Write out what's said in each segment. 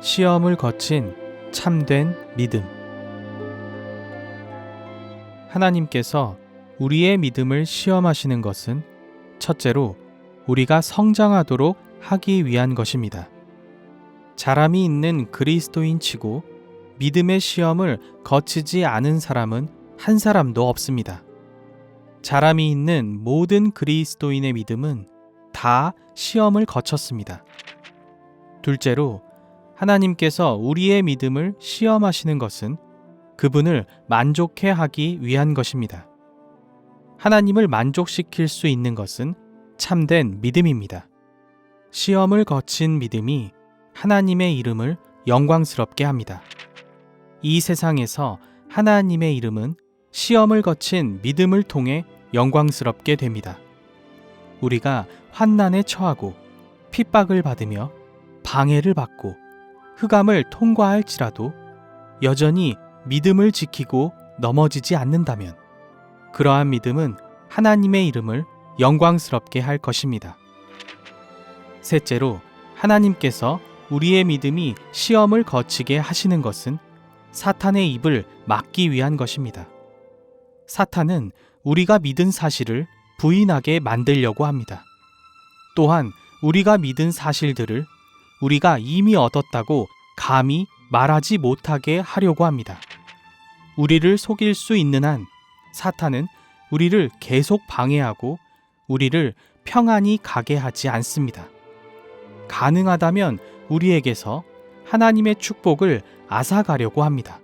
시험을 거친 참된 믿음. 하나님께서 우리의 믿음을 시험하시는 것은 첫째로 우리가 성장하도록 하기 위한 것입니다. 자람이 있는 그리스도인 치고 믿음의 시험을 거치지 않은 사람은 한 사람도 없습니다. 자람이 있는 모든 그리스도인의 믿음은 다 시험을 거쳤습니다. 둘째로 하나님께서 우리의 믿음을 시험하시는 것은 그분을 만족해 하기 위한 것입니다. 하나님을 만족시킬 수 있는 것은 참된 믿음입니다. 시험을 거친 믿음이 하나님의 이름을 영광스럽게 합니다. 이 세상에서 하나님의 이름은 시험을 거친 믿음을 통해 영광스럽게 됩니다. 우리가 환난에 처하고 핍박을 받으며 방해를 받고 흑암을 통과할지라도 여전히 믿음을 지키고 넘어지지 않는다면 그러한 믿음은 하나님의 이름을 영광스럽게 할 것입니다. 셋째로 하나님께서 우리의 믿음이 시험을 거치게 하시는 것은 사탄의 입을 막기 위한 것입니다. 사탄은 우리가 믿은 사실을 부인하게 만들려고 합니다. 또한 우리가 믿은 사실들을 우리가 이미 얻었다고 감히 말하지 못하게 하려고 합니다. 우리를 속일 수 있는 한 사탄은 우리를 계속 방해하고 우리를 평안히 가게 하지 않습니다. 가능하다면 우리에게서 하나님의 축복을 앗아가려고 합니다.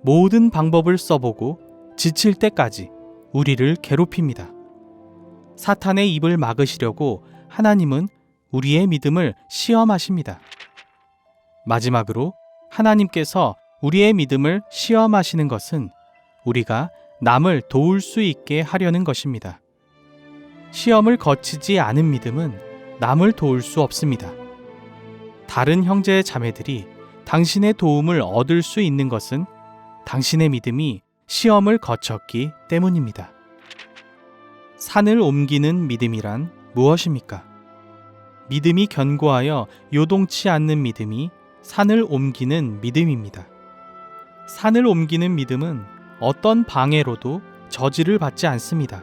모든 방법을 써보고 지칠 때까지 우리를 괴롭힙니다. 사탄의 입을 막으시려고 하나님은 우리의 믿음을 시험하십니다. 마지막으로 하나님께서 우리의 믿음을 시험하시는 것은 우리가 남을 도울 수 있게 하려는 것입니다. 시험을 거치지 않은 믿음은 남을 도울 수 없습니다. 다른 형제 자매들이 당신의 도움을 얻을 수 있는 것은 당신의 믿음이 시험을 거쳤기 때문입니다. 산을 옮기는 믿음이란 무엇입니까? 믿음이 견고하여 요동치 않는 믿음이 산을 옮기는 믿음입니다. 산을 옮기는 믿음은 어떤 방해로도 저지를 받지 않습니다.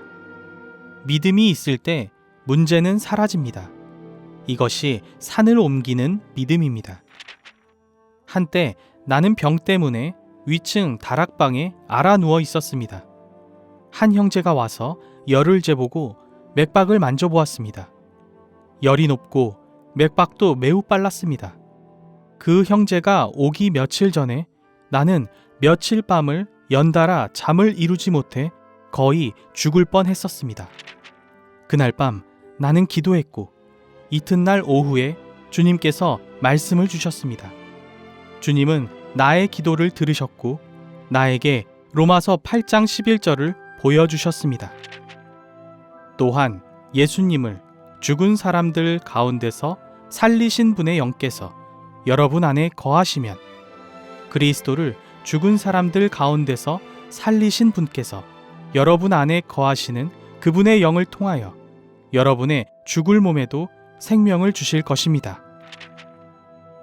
믿음이 있을 때 문제는 사라집니다. 이것이 산을 옮기는 믿음입니다. 한때 나는 병 때문에 위층 다락방에 알아 누워 있었습니다. 한 형제가 와서 열을 재보고 맥박을 만져보았습니다. 열이 높고 맥박도 매우 빨랐습니다. 그 형제가 오기 며칠 전에 나는 며칠 밤을 연달아 잠을 이루지 못해 거의 죽을 뻔했었습니다. 그날 밤 나는 기도했고 이튿날 오후에 주님께서 말씀을 주셨습니다. 주님은 나의 기도를 들으셨고 나에게 로마서 8장 11절을 보여주셨습니다. 또한 예수님을 죽은 사람들 가운데서 살리신 분의 영께서 여러분 안에 거하시면 그리스도를 죽은 사람들 가운데서 살리신 분께서 여러분 안에 거하시는 그분의 영을 통하여 여러분의 죽을 몸에도 생명을 주실 것입니다.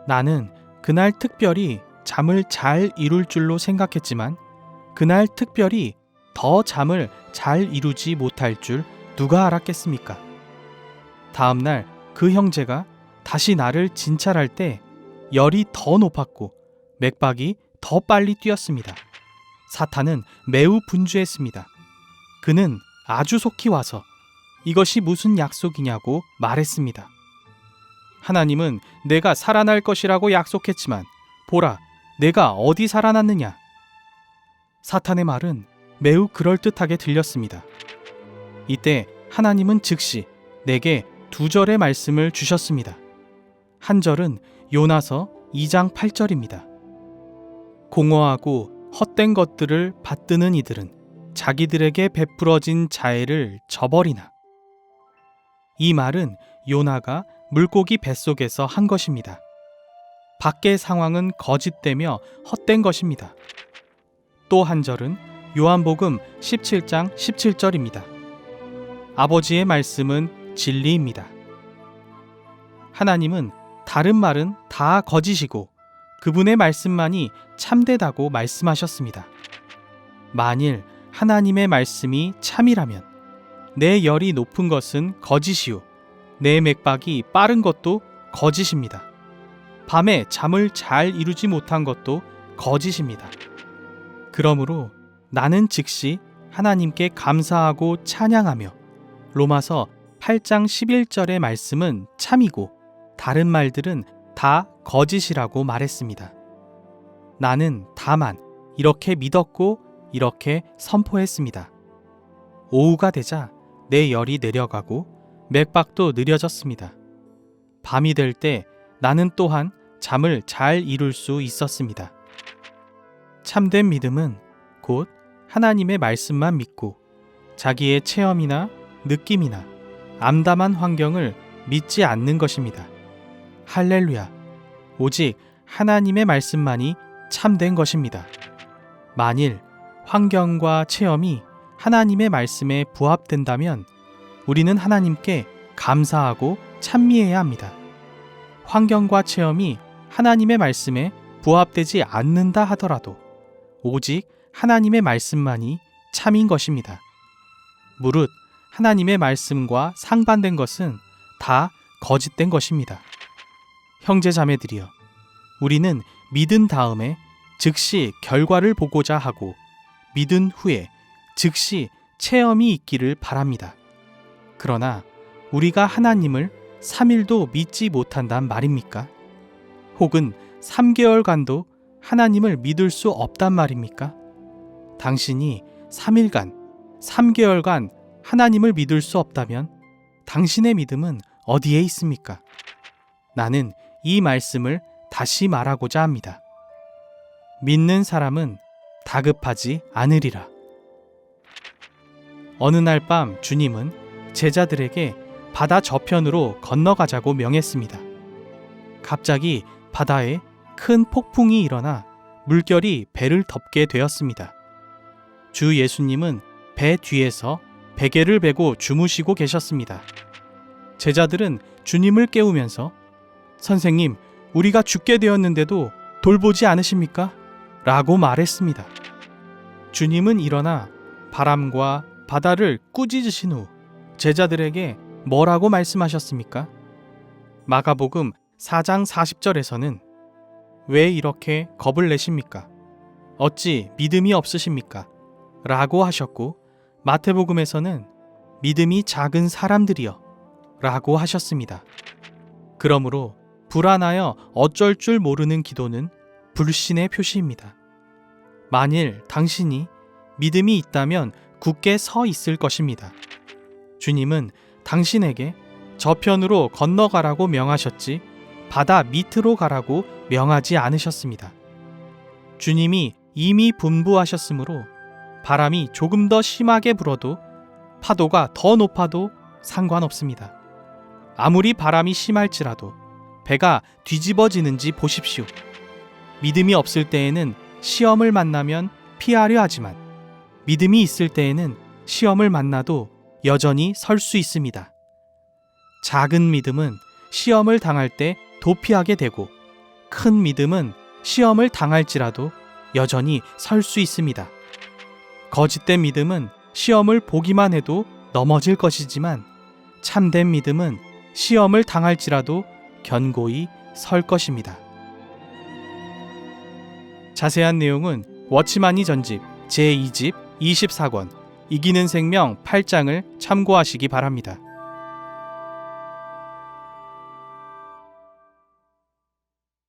나는 그날 특별히 잠을 잘 이룰 줄로 생각했지만 그날 특별히 더 잠을 잘 이루지 못할 줄 누가 알았겠습니까? 다음 날 그 형제가 다시 나를 진찰할 때 열이 더 높았고 맥박이 더 빨리 뛰었습니다. 사탄은 매우 분주했습니다. 그는 아주 속히 와서 이것이 무슨 약속이냐고 말했습니다. 하나님은 내가 살아날 것이라고 약속했지만 보라, 내가 어디 살아났느냐? 사탄의 말은 매우 그럴듯하게 들렸습니다. 이때 하나님은 즉시 내게 두 절의 말씀을 주셨습니다. 한 절은 요나서 2장 8절입니다. 공허하고 헛된 것들을 받드는 이들은 자기들에게 베풀어진 자애를 저버리나. 이 말은 요나가 물고기 뱃속에서 한 것입니다. 밖의 상황은 거짓되며 헛된 것입니다. 또 한 절은 요한복음 17장 17절입니다. 아버지의 말씀은 진리입니다. 하나님은 다른 말은 다 거짓이고 그분의 말씀만이 참되다고 말씀하셨습니다. 만일 하나님의 말씀이 참이라면 내 열이 높은 것은 거짓이요 내 맥박이 빠른 것도 거짓입니다. 밤에 잠을 잘 이루지 못한 것도 거짓입니다. 그러므로 나는 즉시 하나님께 감사하고 찬양하며 로마서 8장 11절의 말씀은 참이고 다른 말들은 다 거짓이라고 말했습니다. 나는 다만 이렇게 믿었고 이렇게 선포했습니다. 오후가 되자 내 열이 내려가고 맥박도 느려졌습니다. 밤이 될 때 나는 또한 잠을 잘 이룰 수 있었습니다. 참된 믿음은 곧 하나님의 말씀만 믿고 자기의 체험이나 느낌이나 암담한 환경을 믿지 않는 것입니다. 할렐루야! 오직 하나님의 말씀만이 참된 것입니다. 만일 환경과 체험이 하나님의 말씀에 부합된다면 우리는 하나님께 감사하고 찬미해야 합니다. 환경과 체험이 하나님의 말씀에 부합되지 않는다 하더라도 오직 하나님의 말씀만이 참인 것입니다. 무릇 하나님의 말씀과 상반된 것은 다 거짓된 것입니다. 형제 자매들이여, 우리는 믿은 다음에 즉시 결과를 보고자 하고 믿은 후에 즉시 체험이 있기를 바랍니다. 그러나 우리가 하나님을 3일도 믿지 못한단 말입니까? 혹은 3개월간도 하나님을 믿을 수 없단 말입니까? 당신이 3일간, 3개월간 하나님을 믿을 수 없다면 당신의 믿음은 어디에 있습니까? 나는 이 말씀을 다시 말하고자 합니다. 믿는 사람은 다급하지 않으리라. 어느 날 밤 주님은 제자들에게 바다 저편으로 건너가자고 명했습니다. 갑자기 바다에 큰 폭풍이 일어나 물결이 배를 덮게 되었습니다. 주 예수님은 배 뒤에서 베개를 베고 주무시고 계셨습니다. 제자들은 주님을 깨우면서 선생님, 우리가 죽게 되었는데도 돌보지 않으십니까? 라고 말했습니다. 주님은 일어나 바람과 바다를 꾸짖으신 후 제자들에게 뭐라고 말씀하셨습니까? 마가복음 4장 40절에서는 왜 이렇게 겁을 내십니까? 어찌 믿음이 없으십니까? 라고 하셨고 마태복음에서는 믿음이 작은 사람들이여 라고 하셨습니다. 그러므로 불안하여 어쩔 줄 모르는 기도는 불신의 표시입니다. 만일 당신이 믿음이 있다면 굳게 서 있을 것입니다. 주님은 당신에게 저편으로 건너가라고 명하셨지 바다 밑으로 가라고 명하지 않으셨습니다. 주님이 이미 분부하셨으므로 바람이 조금 더 심하게 불어도 파도가 더 높아도 상관없습니다. 아무리 바람이 심할지라도 배가 뒤집어지는지 보십시오. 믿음이 없을 때에는 시험을 만나면 피하려 하지만 믿음이 있을 때에는 시험을 만나도 여전히 설 수 있습니다. 작은 믿음은 시험을 당할 때 도피하게 되고 큰 믿음은 시험을 당할지라도 여전히 설 수 있습니다. 거짓된 믿음은 시험을 보기만 해도 넘어질 것이지만 참된 믿음은 시험을 당할지라도 견고히 설 것입니다. 자세한 내용은 워치마니 전집 제2집 24권 이기는 생명 8장을 참고하시기 바랍니다.